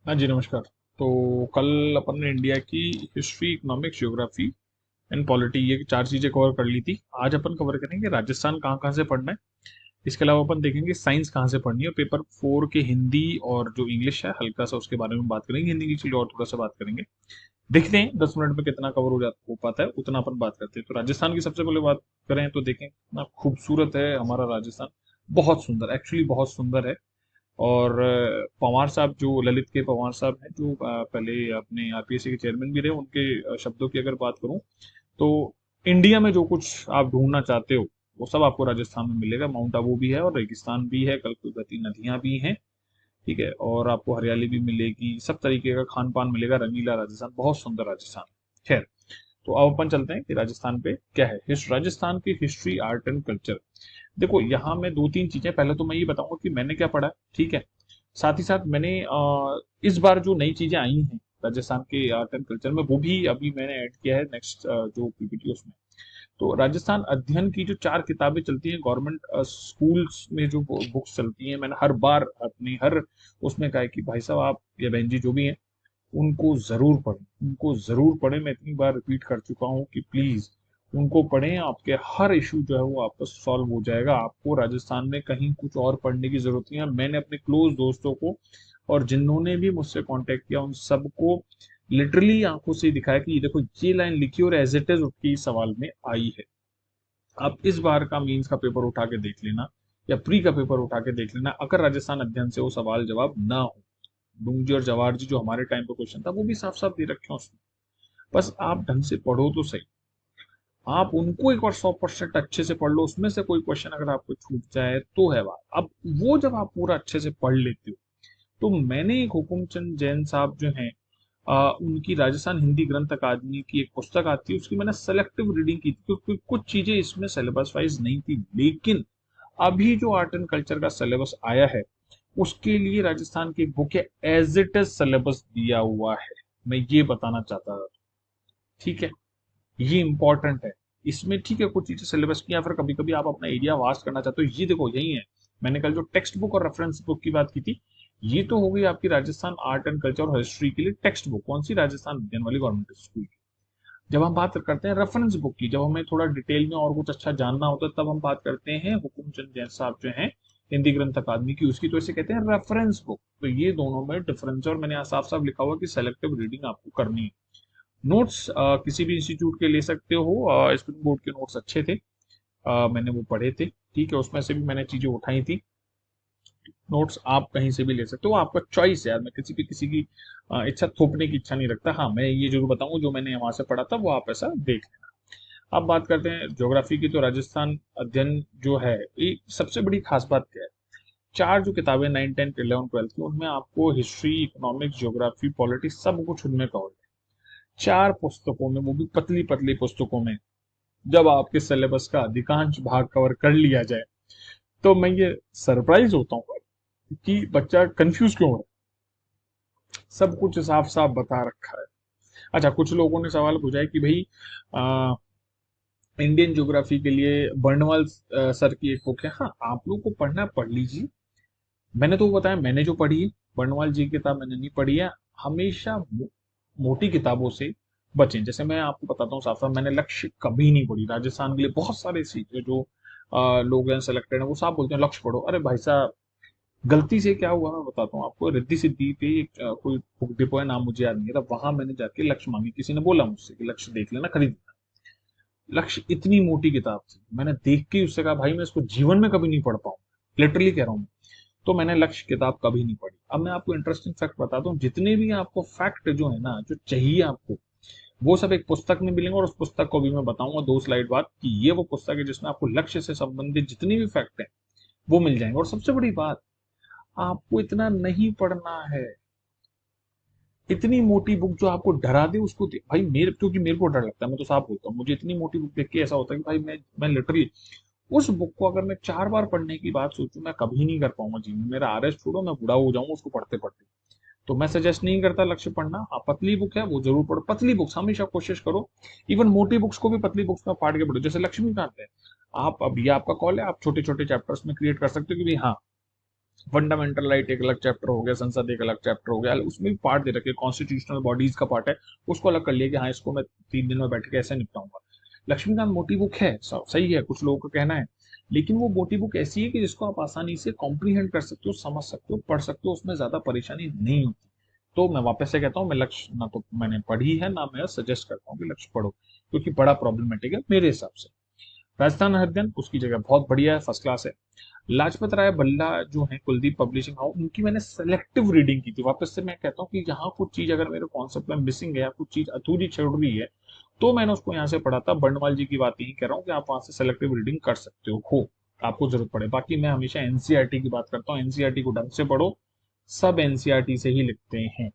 हाँ जी, नमस्कार। तो कल अपन ने इंडिया की history, economics, geography and polity ये 4 चीज़ें कवर कर ली थी। आज अपन कवर करेंगे राजस्थान कहाँ कहाँ से पढ़ना है। इसके अलावा अपन देखेंगे साइंस कहाँ से पढ़नी है। पेपर 4 के हिंदी और जो इंग्लिश है हल्का सा उसके बारे में बात करेंगे। हिंदी की चलिए और थोड़ा सा बात करेंगे। देखते हैं 10 मिनट में कितना कवर हो पाता है उतना अपन बात करते हैं। तो राजस्थान की सबसे पहले बात करें तो देखें कितना खूबसूरत है हमारा राजस्थान। बहुत सुंदर, एक्चुअली बहुत सुंदर है। और पवार साहब, जो ललित के पवार साहब हैं, जो पहले अपने आरपीएससी के चेयरमैन भी रहे, उनके शब्दों की अगर बात करूं तो इंडिया में जो कुछ आप ढूंढना चाहते हो वो सब आपको राजस्थान में मिलेगा। माउंट आबू भी है और रेगिस्तान भी है, कल्पवती नदियां भी हैं। ठीक है, और आपको हरियाली भी मिलेगी, सब तरीके का खान पान मिलेगा। रंगीला राजस्थान, बहुत सुंदर राजस्थान। खैर, तो अब अपन चलते हैं कि राजस्थान पे क्या है। राजस्थान की हिस्ट्री, आर्ट एंड कल्चर। देखो, यहाँ मैं दो तीन चीजें, पहले तो मैं ये बताऊंगा कि मैंने क्या पढ़ा है, ठीक है। साथ ही साथ मैंने इस बार जो नई चीजें आई हैं राजस्थान के आर्ट एंड कल्चर में, वो भी अभी मैंने ऐड किया है नेक्स्ट जो पीपीटी उसमें। तो राजस्थान अध्ययन की जो 4 किताबें चलती हैं गवर्नमेंट स्कूल्स में, जो बुक्स चलती हैं, मैंने हर बार अपनी हर उसमें कहा है कि भाई साहब आप या बहन जी जो भी हैं उनको जरूर पढ़ें, उनको जरूर पढ़ें। मैं इतनी बार रिपीट कर चुका हूँ कि प्लीज उनको पढ़ें। आपके हर इशू जो है वो आपका सॉल्व हो जाएगा। आपको राजस्थान में कहीं कुछ और पढ़ने की जरूरत नहीं है। मैंने अपने क्लोज दोस्तों को और जिन्होंने भी मुझसे कांटेक्ट किया उन सबको लिटरली आंखों से दिखाया कि ये देखो ये लाइन लिखी और एज इट इज उसकी सवाल में आई है। आप इस बार का मीन्स का पेपर उठा के देख लेना या प्री का पेपर उठा के देख लेना, अगर राजस्थान अध्ययन से वो सवाल जवाब ना हो। डूंगजी और जवाहर जी जो हमारे टाइम पे क्वेश्चन था वो भी साफ साफ दे रखे हैं उसमें। बस आप ढंग से पढ़ो तो सही। आप उनको एक बार 100% अच्छे से पढ़ लो, उसमें से कोई क्वेश्चन अगर आपको छूट जाए तो है बात। अब वो जब आप पूरा अच्छे से पढ़ लेते हो, तो मैंने एक हुकुमचंद जैन साहब जो हैं, उनकी राजस्थान हिंदी ग्रंथ अकादमी की एक पुस्तक आती है, उसकी मैंने सेलेक्टिव रीडिंग की थी क्योंकि कुछ चीजें इसमें सिलेबस वाइज नहीं थी। लेकिन अभी जो आर्ट एंड कल्चर का सिलेबस आया है उसके लिए राजस्थान की एक बुक है, एज इट इज सिलेबस दिया हुआ है। मैं ये बताना चाहता था, ठीक है। ये इंपॉर्टेंट है। इसमें ठीक है कुछ चीजें सिलेबस की, या फिर कभी कभी आप अपना एरिया वास्ट करना चाहते हो, ये देखो यही है। मैंने कल जो टेक्स्ट बुक और रेफरेंस बुक की बात की थी, ये तो हो गई आपकी राजस्थान आर्ट एंड कल्चर और हिस्ट्री के लिए टेक्स्ट बुक, कौन सी, राजस्थान विज्ञान वाली गवर्नमेंट स्कूल की। जब हम बात करते हैं रेफरेंस बुक की, जब हमें थोड़ा डिटेल में और कुछ अच्छा जानना होता है, तब हम बात करते हैं हुकुमचंद जैन साहब जो हैं हिंदी ग्रंथ अकादमी की, उसकी तो इसे कहते हैं रेफरेंस बुक। तो ये दोनों में डिफरेंस है और मैंने यहाँ साफ साफ लिखा हुआ कि सेलेक्टिव रीडिंग आपको करनी है। नोट्स किसी भी इंस्टीट्यूट के ले सकते हो। स्प्रिंग बोर्ड के नोट्स अच्छे थे, मैंने वो पढ़े थे, ठीक है। उसमें से भी मैंने चीजें उठाई थी। नोट्स आप कहीं से भी ले सकते हो, आपका चॉइस है यार। मैं किसी पे किसी की इच्छा थोपने की इच्छा नहीं रखता। हाँ, मैं ये जरूर बताऊंगा जो मैंने वहां से पढ़ा था वो आप ऐसा देख लेना। अब बात करते हैं ज्योग्राफी की। तो राजस्थान अध्ययन जो है, ये सबसे बड़ी खास बात क्या है, 4 जो किताबें 9, 10, 11, 12 की, उनमें आपको हिस्ट्री, इकोनॉमिक्स, ज्योग्राफी, पॉलिटिक्स सब कुछ उनमें कवर है। 4 पुस्तकों में, वो भी पतली पतली पुस्तकों में, जब आपके सिलेबस का अधिकांश भाग कवर कर लिया जाए तो मैं ये सरप्राइज होता हूँ कि बच्चा कंफ्यूज क्यों है। सब कुछ साफ साफ बता रखा है। अच्छा, कुछ लोगों ने सवाल पूछा है कि भाई इंडियन ज्योग्राफी के लिए बर्नवाल सर की एक बुक है। हाँ, आप लोग को पढ़ना है, पढ़ लीजिए। मैंने तो बताया मैंने जो पढ़ी है, बर्नवाल जी की किताब मैंने नहीं पढ़ी है। हमेशा मोटी किताबों से बचें। जैसे मैं आपको बताता हूँ साफ साफ, मैंने लक्ष्य कभी नहीं पढ़ी। राजस्थान के लिए बहुत सारे सीखे जो लोग हैं सेलेक्टेड हैं, वो साफ बोलते हैं लक्ष्य पढ़ो। अरे भाई साहब, गलती से क्या हुआ मैं बताता हूँ आपको। रिद्धि सिद्धि पे एक कोई बुक डिपो है, नाम मुझे याद नहीं था, वहां मैंने जाके लक्ष्य मांगी। किसी ने बोला मुझसे कि लक्ष्य देख लेना, खरीद लेना। लक्ष्य इतनी मोटी किताब थी, मैंने देख के ही उससे कहा भाई मैं इसको जीवन में कभी नहीं पढ़ पाऊंगा, लिटरली कह रहा हूँ। तो मैंने लक्ष्य किताब कभी नहीं पढ़ी। अब मैं आपको इंटरेस्टिंग फैक्ट बताता हूँ, जितने भी आपको फैक्ट जो है ना, जो चाहिए आपको, वो सब एक पुस्तक में मिलेंगे। और उस पुस्तक को भी मैं बताऊंगा 2 स्लाइड बाद कि ये वो पुस्तक है जिसमें आपको लक्ष्य से संबंधित जितने भी फैक्ट हैं वो मिल जाएंगे। और सबसे बड़ी बात, आपको इतना नहीं पढ़ना है। इतनी मोटी बुक जो आपको डरा दे उसको भाई, मेरे, क्योंकि मेरे को डर लगता है, मैं तो साफ बोलता हूँ, मुझे इतनी मोटी बुक देख के ऐसा होता है कि भाई मैं लिटरली उस बुक को अगर मैं 4 बार पढ़ने की बात सोचूं, मैं कभी नहीं कर पाऊंगा जीवन में। मेरा आरएस छोड़ो, मैं बूढ़ा हो जाऊंगा उसको पढ़ते पढ़ते। तो मैं सजेस्ट नहीं करता लक्ष्य पढ़ना। आप पतली बुक है वो जरूर पढ़ो। पतली बुक्स हमेशा कोशिश करो, इवन मोटी बुक्स को भी पतली बुक्स में फाड़ के पढ़ो। जैसे लक्ष्मीकांत है, आप, अब ये आपका कॉल है, आप छोटे छोटे चैप्टर्स में क्रिएट कर सकते हो कि भाई हाँ फंडामेंटल राइट एक अलग चैप्टर हो गया, संसद एक अलग चैप्टर हो गया, उसमें भी पार्ट दे रखे, कॉन्स्टिट्यूशनल बॉडीज का पार्ट है, उसको अलग कर लिया कि हाँ इसको मैं 3 दिन में बैठ के ऐसे निपटाऊंगा। लक्ष्मीकांत मोटी बुक है, सही है, कुछ लोगों का कहना है, लेकिन वो मोटी बुक ऐसी है कि जिसको आप आसानी से कॉम्प्रीहेंड कर सकते हो, समझ सकते हो, पढ़ सकते हो, उसमें ज्यादा परेशानी नहीं होती। तो मैं वापस से कहता हूँ, मैं लक्ष्य ना तो मैंने पढ़ी है ना मैं सजेस्ट करता हूँ कि लक्ष्य पढ़ो, क्योंकि बड़ा प्रॉब्लमेटिक है मेरे हिसाब से। राजस्थान हरिजन उसकी जगह बहुत बढ़िया है, फर्स्ट क्लास है। लाजपत राय बल्ला जो है कुलदीप पब्लिशिंग हाउस, उनकी मैंने सेलेक्टिव रीडिंग की थी। वापस से मैं कहता हूँ कि यहाँ कुछ चीज अगर मेरे कॉन्सेप्ट में मिसिंग है या कुछ चीज अधूरी छोड़ रही है, तो मैंने उसको यहाँ से पढ़ा था। बर्नवाल जी की बात यही कह रहा हूँ कि आप वहां से सेलेक्टिव रीडिंग कर सकते हो आपको जरूरत पड़े। बाकी मैं हमेशा एनसीईआरटी की बात करता हूँ, एनसीईआरटी को ढंग से पढ़ो, सब एनसीईआरटी से ही लिखते हैं,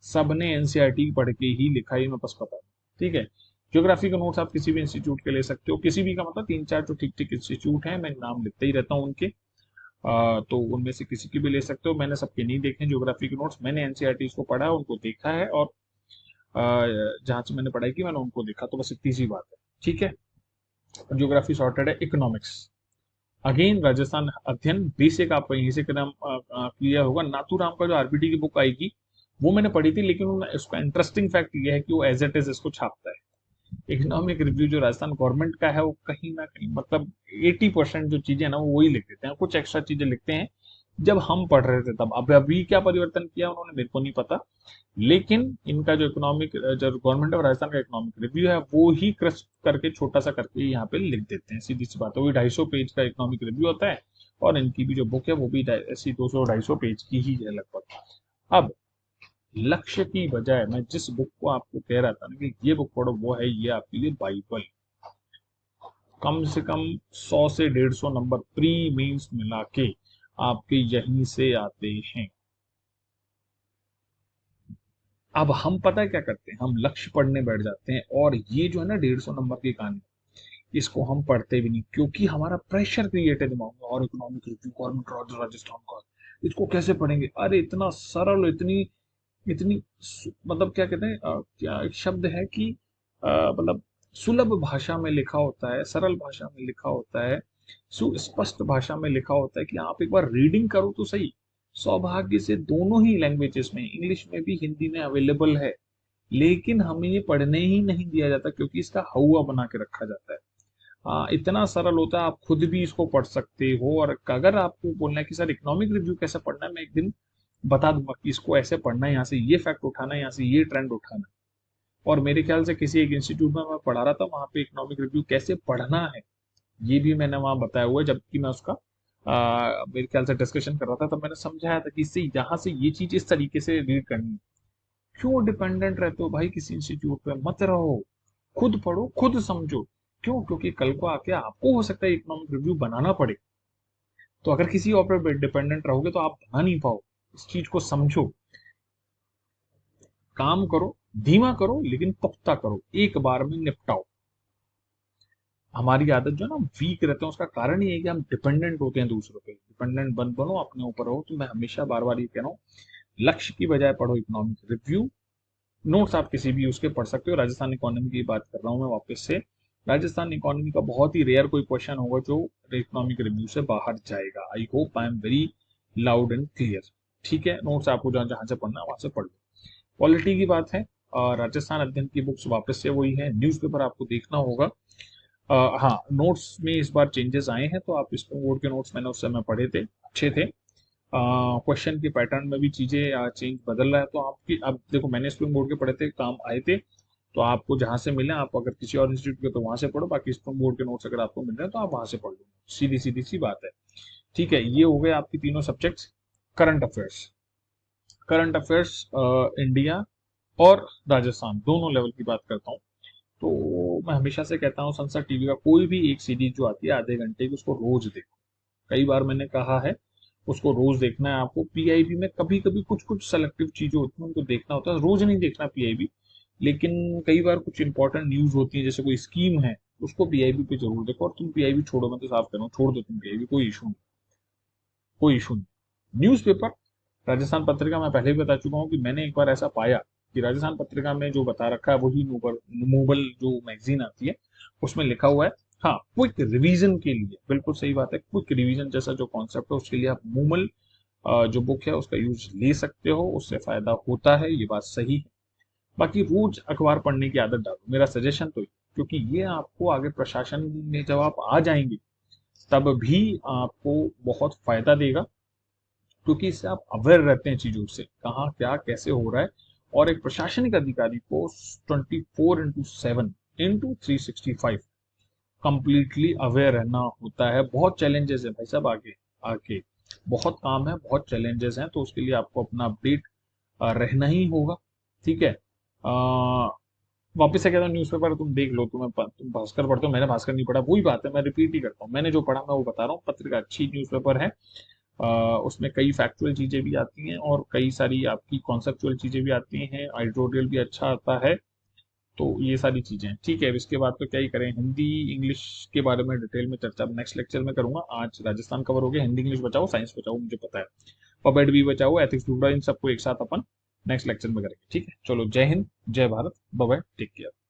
सबने एनसीईआरटी पढ़ के ही लिखा, ही मैं बस पता है, ठीक है। ज्योग्राफी का नोट्स आप किसी भी इंस्टीट्यूट के ले सकते हो, किसी भी का मतलब 3-4 जो ठीक ठीक इंस्टीट्यूट हैं, मैं नाम लिखते ही रहता हूँ उनके, तो उनमें से किसी की भी ले सकते हो। मैंने सबके नहीं देखे ज्योग्राफी के नोट्स, मैंने एनसीईआरटी को पढ़ा है, उनको देखा है, और जहाँ से मैंने पढ़ाई की मैंने उनको देखा, तो बस इतनी सी बात है, ठीक है। ज्योग्राफी सॉर्टेड है। इकोनॉमिक्स अगेन राजस्थान अध्ययन बेसिक आपका यहीं से एकदम क्लियर होगा। नाथूराम का जो आरबीटी की बुक आएगी वो मैंने पढ़ी थी, लेकिन उसका इंटरेस्टिंग फैक्ट ये है कि वो एज इट इज इसको छापता है। इकोनॉमिक रिव्यू जो राजस्थान गवर्नमेंट का है वो कहीं ना कहीं मतलब 80% जो चीजें ना वो वही लिख देते हैं, कुछ एक्स्ट्रा चीजें लिखते हैं जब हम पढ़ रहे थे तब। अब अभी क्या परिवर्तन किया उन्होंने मेरे को नहीं पता, लेकिन इनका जो इकोनॉमिक जो गवर्नमेंट ऑफ राजस्थान का इकोनॉमिक रिव्यू है वो ही क्रस्ट करके छोटा सा करके यहाँ पे लिख देते हैं, सीधी सी बात है। वही 250 पेज का इकोनॉमिक रिव्यू होता है, और इनकी भी जो बुक है वो भी ऐसी 200-250 पेज की ही है लगभग। अब लक्ष्य की बजाय मैं जिस बुक को आपको कह रहा था ना कि ये बुक पढ़ो, वो है ये आपके लिए बाइबल। कम से कम 100 से 150 नंबर प्री मेंस मिला के आपके यहीं से आते हैं। अब हम पता है क्या करते हैं, हम लक्ष्य पढ़ने बैठ जाते हैं, और ये जो है ना 150 नंबर की कहानी, इसको हम पढ़ते भी नहीं, क्योंकि हमारा प्रेशर क्रिएट है दिमाग में। और इकोनॉमिक रिव्यू गवर्नमेंट राजस्थान का, इसको कैसे पढ़ेंगे, अरे इतना सरल, इतनी इतनी मतलब क्या कहते हैं, क्या एक शब्द है कि मतलब सुलभ भाषा में लिखा होता है, सरल भाषा में लिखा होता है, सुस्पष्ट भाषा में लिखा होता है कि आप एक बार रीडिंग करो तो सही। सौभाग्य से दोनों ही लैंग्वेजेस में, इंग्लिश में भी हिंदी में अवेलेबल है, लेकिन हमें ये पढ़ने ही नहीं दिया जाता क्योंकि इसका हवा बना के रखा जाता है। इतना सरल होता है, आप खुद भी इसको पढ़ सकते हो। और अगर आपको बोलना है कि सर इकोनॉमिक रिव्यू कैसे पढ़ना है, मैं एक दिन बता दूंगा कि इसको ऐसे पढ़ना है, यहाँ से ये फैक्ट उठाना है, यहाँ से ये ट्रेंड उठाना है। और मेरे ख्याल से किसी एक इंस्टीट्यूट में मैं पढ़ा रहा था, वहां पे इकोनॉमिक रिव्यू कैसे पढ़ना है ये भी मैंने वहां बताया हुआ है, जबकि मैं उसका मेरे ख्याल से डिस्कशन कर रहा था, तब मैंने समझाया था कि इससे यहाँ से ये चीज इस तरीके से रीड करनी है। क्यों डिपेंडेंट रहते हो भाई किसी इंस्टीट्यूट पे, मत रहो, खुद पढ़ो, खुद समझो। क्यों? क्योंकि कल को आके आपको हो सकता है इकोनॉमिक रिव्यू बनाना पड़े, तो अगर किसी और पर डिपेंडेंट रहोगे तो आप बना नहीं पाओ। इस चीज को समझो, काम करो, धीमा करो लेकिन पुख्ता करो, एक बार में निपटाओ। हमारी आदत जो है ना, वीक रहते हैं, उसका कारण ये है कि हम डिपेंडेंट होते हैं दूसरों पे। डिपेंडेंट बन बनो, अपने ऊपर रहो। तो मैं हमेशा बार बार ये कह रहा हूँ, लक्ष्य की बजाय पढ़ो इकोनॉमिक रिव्यू। नोट्स आप किसी भी उसके पढ़ सकते हो। राजस्थान इकोनॉमी की बात कर रहा हूँ मैं वापस से। राजस्थान इकोनॉमी का बहुत ही रेयर कोई क्वेश्चन होगा जो इकोनॉमिक रिव्यू से बाहर जाएगा। I hope I am very loud and clear, ठीक है। नोट्स आपको जहाँ जहाँ से पढ़ना है वहां से पढ़ लो। पॉलिटी की बात है, राजस्थान अध्ययन की बुक्स वापस से वही है। न्यूज़पेपर आपको देखना होगा। हाँ, नोट्स में इस बार चेंजेस आए हैं, तो आप स्प्रिंग बोर्ड के नोट्स मैंने उस समय पढ़े थे, अच्छे थे। क्वेश्चन के पैटर्न में भी चीजें चेंज बदल रहा है, तो आपकी अब देखो, मैंने स्प्रिंग बोर्ड के पढ़े थे, काम आए थे। तो आपको जहां से मिले, आप अगर किसी और इंस्टीट्यूट के तो वहां से पढ़ो, बाकी स्प्रिंग बोर्ड के नोट्स अगर आपको मिल रहे हैं तो आप वहां से पढ़ लो। सीधी सीधी सी बात है, ठीक है। ये हो गए आपकी तीनों subjects. Current affairs, current affairs India और राजस्थान दोनों लेवल की बात करता हूँ। तो मैं हमेशा से कहता हूँ, संसद टीवी का कोई भी एक सीरीज जो आती है आधे घंटे की, उसको रोज देखो। कई बार मैंने कहा है, उसको रोज देखना है आपको। पीआईबी में कभी कभी कुछ कुछ सेलेक्टिव चीजें होती हैं, उनको देखना होता है, रोज नहीं देखना पीआईबी। लेकिन कई बार कुछ इंपॉर्टेंट न्यूज होती है, जैसे कोई स्कीम है, उसको पीआईबी पे जरूर देखो। और तुम पीआईबी छोड़ो, मैं तो साफ कह रहा हूँ, छोड़ दो तुम पीआईबी, कोई इशू नहीं, कोई इशू नहीं। न्यूज़पेपर, राजस्थान पत्रिका मैं पहले भी बता चुका हूँ कि मैंने एक बार ऐसा पाया कि राजस्थान पत्रिका में जो बता रखा है वही मूवल जो मैगजीन आती है उसमें लिखा हुआ है। हाँ, क्विक रिवीजन के लिए बिल्कुल सही बात है। क्विक रिवीजन जैसा जो कॉन्सेप्ट है उसके लिए आप मूमल जो बुक है उसका यूज ले सकते हो, उससे फायदा होता है, ये बात सही है। बाकी रोज अखबार पढ़ने की आदत डालो, मेरा सजेशन तो ये, क्योंकि ये आपको आगे प्रशासन में जब आप आ जाएंगे तब भी आपको बहुत फायदा देगा, क्योंकि इससे आप अवेयर रहते हैं चीजों से, कहाँ क्या कैसे हो रहा है। और एक प्रशासनिक अधिकारी को 24/7/365 कंप्लीटली अवेयर रहना होता है। बहुत चैलेंजेस है भाई साहब, आगे आगे बहुत काम है, बहुत चैलेंजेस हैं, तो उसके लिए आपको अपना अपडेट रहना ही होगा। ठीक है। वापस से कहता हूँ, न्यूज़पेपर तुम देख लो, तुम भास्कर पढ़ते हो, मैंने भास्कर नहीं पढ़ा, वही बात है, मैं रिपीट ही करता हूँ, मैंने जो पढ़ा मैं वो बता रहा हूँ। पत्रिका अच्छी न्यूज़पेपर है। उसमें कई फैक्चुअल चीजें भी आती हैं और कई सारी आपकी कॉन्सेप्चुअल चीजें भी आती हैं, एडिटोरियल भी अच्छा आता है। तो ये सारी चीजें हैं। ठीक है, अब इसके बाद तो क्या ही करें, हिंदी इंग्लिश के बारे में डिटेल में चर्चा नेक्स्ट लेक्चर में करूंगा। आज राजस्थान कवर हो गया, हिंदी इंग्लिश बचाओ, साइंस बचाओ, मुझे पता है, पपेट भी बचाओ, एथिक्स भी बचाओ, इन सबको एक साथ अपन नेक्स्ट लेक्चर में करेंगे। ठीक है, चलो, जय हिंद, जय Bharat, bye bye, take care.